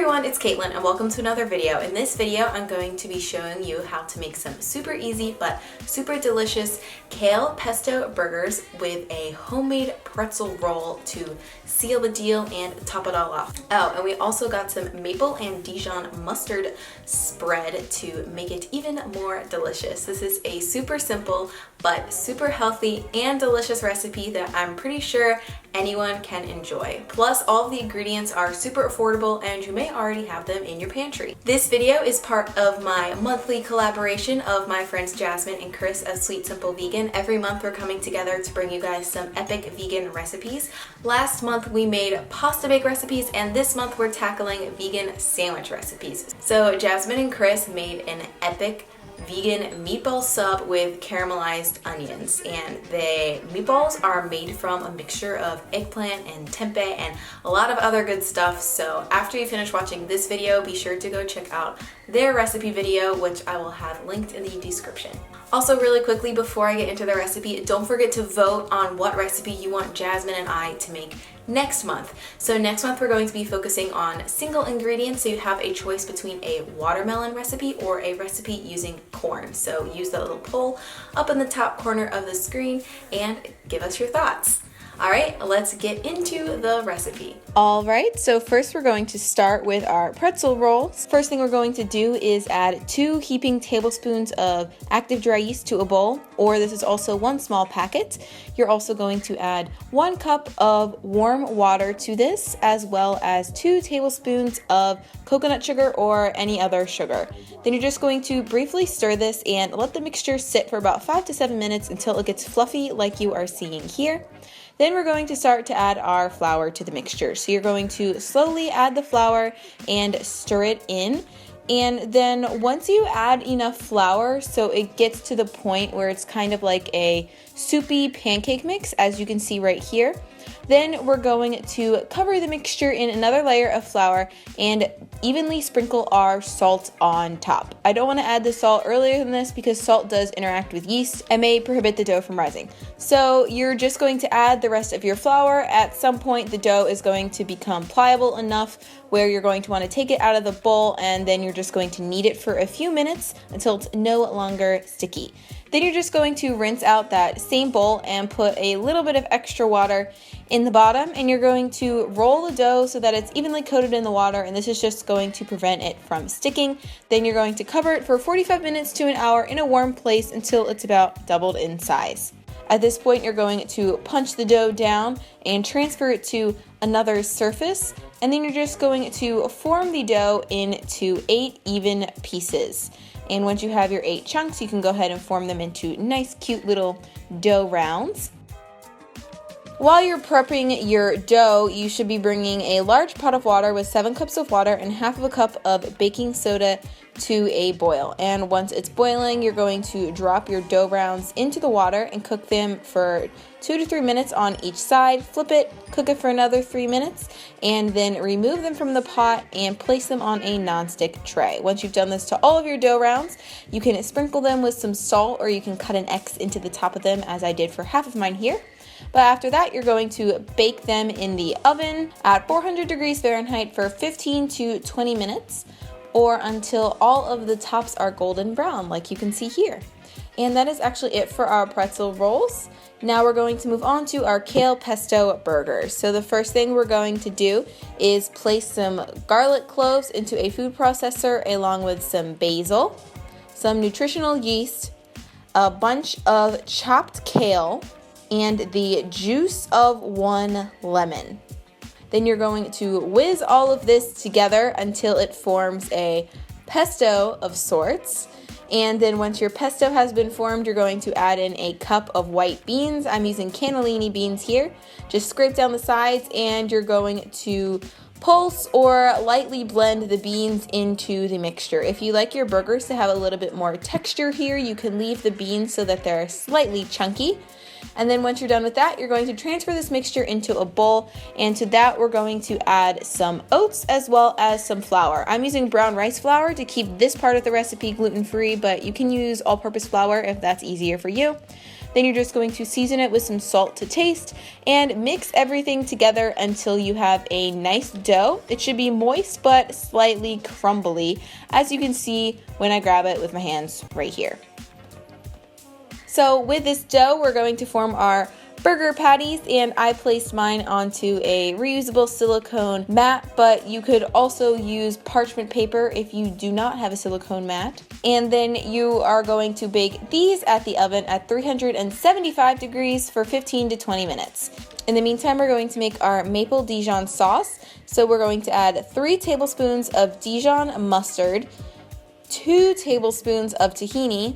everyone, it's Caitlin and welcome to another video. In this video, I'm going to be showing you how to make some super easy but super delicious kale pesto burgers with a homemade pretzel roll to seal the deal and top it all off. Oh, and we also got some maple and Dijon mustard spread to make it even more delicious. This is a super simple but super healthy and delicious recipe that I'm pretty sure anyone can enjoy. Plus, all of the ingredients are super affordable and you may already have them in your pantry. This video is part of my monthly collaboration of my friends Jasmine and Chris of Sweet Simple Vegan. Every month we're coming together to bring you guys some epic vegan recipes. Last month we made pasta bake recipes and this month we're tackling vegan sandwich recipes. So Jasmine and Chris made an epic vegan meatball sub with caramelized onions, and the meatballs are made from a mixture of eggplant and tempeh and a lot of other good stuff. So after you finish watching this video, be sure to go check out their recipe video, which I will have linked in the description. Also, really quickly before I get into the recipe, don't forget to vote on what recipe you want Jasmine and I to make next month. So next month we're going to be focusing on single ingredients, so you have a choice between a watermelon recipe or a recipe using corn. So use the little poll up in the top corner of the screen and give us your thoughts. All right, let's get into the recipe. All right, so first we're going to start with our pretzel rolls. First thing we're going to do is add 2 heaping tablespoons of active dry yeast to a bowl, or this is also 1 small packet. You're also going to add 1 cup of warm water to this, as well as 2 tablespoons of coconut sugar or any other sugar. Then you're just going to briefly stir this and let the mixture sit for about 5 to 7 minutes until it gets fluffy like you are seeing here. Then we're going to start to add our flour to the mixture. So you're going to slowly add the flour and stir it in. And then once you add enough flour so it gets to the point where it's kind of like a soupy pancake mix, as you can see right here, then we're going to cover the mixture in another layer of flour and evenly sprinkle our salt on top. I don't want to add the salt earlier than this because salt does interact with yeast and may prohibit the dough from rising. So you're just going to add the rest of your flour. At some point the dough is going to become pliable enough where you're going to want to take it out of the bowl, and then you're just going to knead it for a few minutes until it's no longer sticky. Then you're just going to rinse out that same bowl and put a little bit of extra water in the bottom, and you're going to roll the dough so that it's evenly coated in the water, and this is just going to prevent it from sticking. Then you're going to cover it for 45 minutes to an hour in a warm place until it's about doubled in size. At this point, you're going to punch the dough down and transfer it to another surface, and then you're just going to form the dough into 8 even pieces. And once you have your 8 chunks, you can go ahead and form them into nice, cute little dough rounds. While you're prepping your dough, you should be bringing a large pot of water with 7 cups of water and half of a cup of baking soda to a boil. And once it's boiling, you're going to drop your dough rounds into the water and cook them for 2 to 3 minutes on each side. Flip it, cook it for another 3 minutes, and then remove them from the pot and place them on a nonstick tray. Once you've done this to all of your dough rounds, you can sprinkle them with some salt, or you can cut an X into the top of them as I did for half of mine here. But after that, you're going to bake them in the oven at 400 degrees Fahrenheit for 15 to 20 minutes, or until all of the tops are golden brown, like you can see here. And that is actually it for our pretzel rolls. Now we're going to move on to our kale pesto burgers. So the first thing we're going to do is place some garlic cloves into a food processor along with some basil, some nutritional yeast, a bunch of chopped kale, and the juice of 1 lemon. Then you're going to whiz all of this together until it forms a pesto of sorts. And then once your pesto has been formed, you're going to add in a cup of white beans. I'm using cannellini beans here. Just scrape down the sides, and you're going to pulse or lightly blend the beans into the mixture. If you like your burgers to have a little bit more texture here, you can leave the beans so that they're slightly chunky. And then once you're done with that, you're going to transfer this mixture into a bowl, and to that we're going to add some oats as well as some flour. I'm using brown rice flour to keep this part of the recipe gluten-free, but you can use all-purpose flour if that's easier for you. Then you're just going to season it with some salt to taste and mix everything together until you have a nice dough. It should be moist but slightly crumbly, as you can see when I grab it with my hands right here. So with this dough, we're going to form our burger patties, and I placed mine onto a reusable silicone mat, but you could also use parchment paper if you do not have a silicone mat. And then you are going to bake these at the oven at 375 degrees for 15 to 20 minutes. In the meantime, we're going to make our maple Dijon sauce. So we're going to add 3 tablespoons of Dijon mustard, 2 tablespoons of tahini,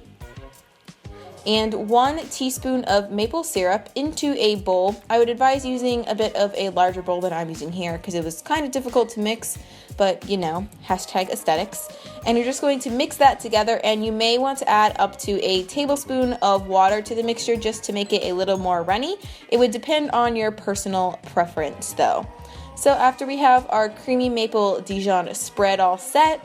and 1 teaspoon of maple syrup into a bowl. I would advise using a bit of a larger bowl than I'm using here because it was kind of difficult to mix, but you know, hashtag aesthetics. And you're just going to mix that together, and you may want to add up to a tablespoon of water to the mixture just to make it a little more runny. It would depend on your personal preference though. So after we have our creamy maple Dijon spread all set,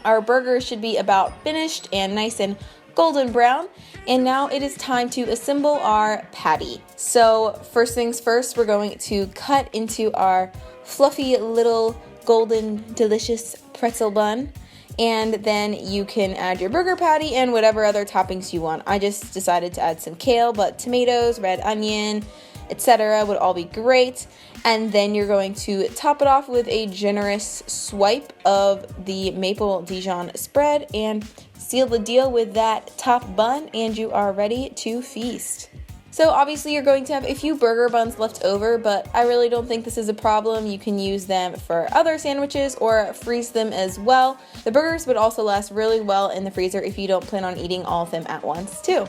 our burger should be about finished and nice and golden brown. And now it is time to assemble our patty. So first things first, we're going to cut into our fluffy little golden delicious pretzel bun, and then you can add your burger patty and whatever other toppings you want. I just decided to add some kale, but tomatoes, red onion, etc. would all be great. And then you're going to top it off with a generous swipe of the maple Dijon spread and seal the deal with that top bun, and you are ready to feast. So obviously you're going to have a few burger buns left over, but I really don't think this is a problem. You can use them for other sandwiches or freeze them as well. The burgers would also last really well in the freezer if you don't plan on eating all of them at once too.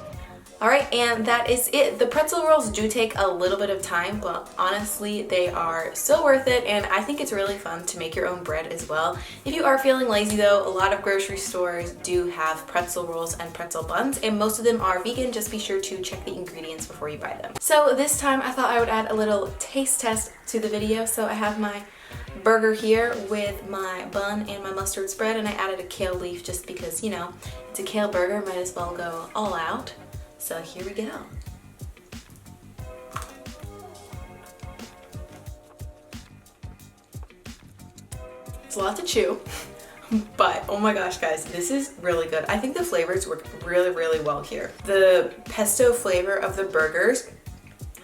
Alright, and that is it. The pretzel rolls do take a little bit of time, but honestly they are so worth it, and I think it's really fun to make your own bread as well. If you are feeling lazy though, a lot of grocery stores do have pretzel rolls and pretzel buns, and most of them are vegan. Just be sure to check the ingredients before you buy them. So this time I thought I would add a little taste test to the video. So I have my burger here with my bun and my mustard spread, and I added a kale leaf just because, you know, it's a kale burger, might as well go all out. So here we go. It's a lot to chew, but oh my gosh guys, this is really good. I think the flavors work really, really well here. The pesto flavor of the burgers,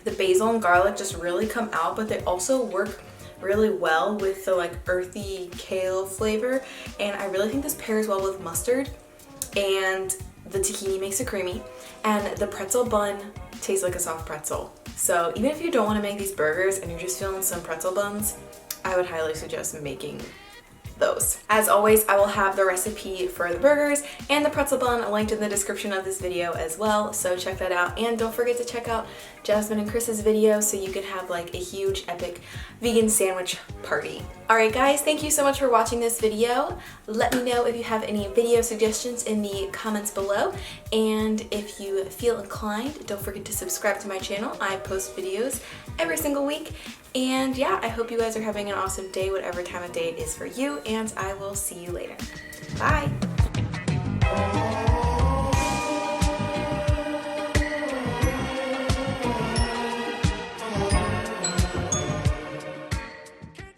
the basil and garlic just really come out, but they also work really well with the like earthy kale flavor, and I really think this pairs well with mustard, and the tahini makes it creamy, and the pretzel bun tastes like a soft pretzel. So even if you don't want to make these burgers and you're just feeling some pretzel buns, I would highly suggest making those. As always, I will have the recipe for the burgers and the pretzel bun linked in the description of this video as well, so check that out. And don't forget to check out Jasmine and Chris's video so you can have like a huge epic vegan sandwich party. Alright guys, thank you so much for watching this video. Let me know if you have any video suggestions in the comments below, and if you feel inclined, don't forget to subscribe to my channel. I post videos every single week. And yeah, I hope you guys are having an awesome day, whatever time of day it is for you, and I will see you later. Bye!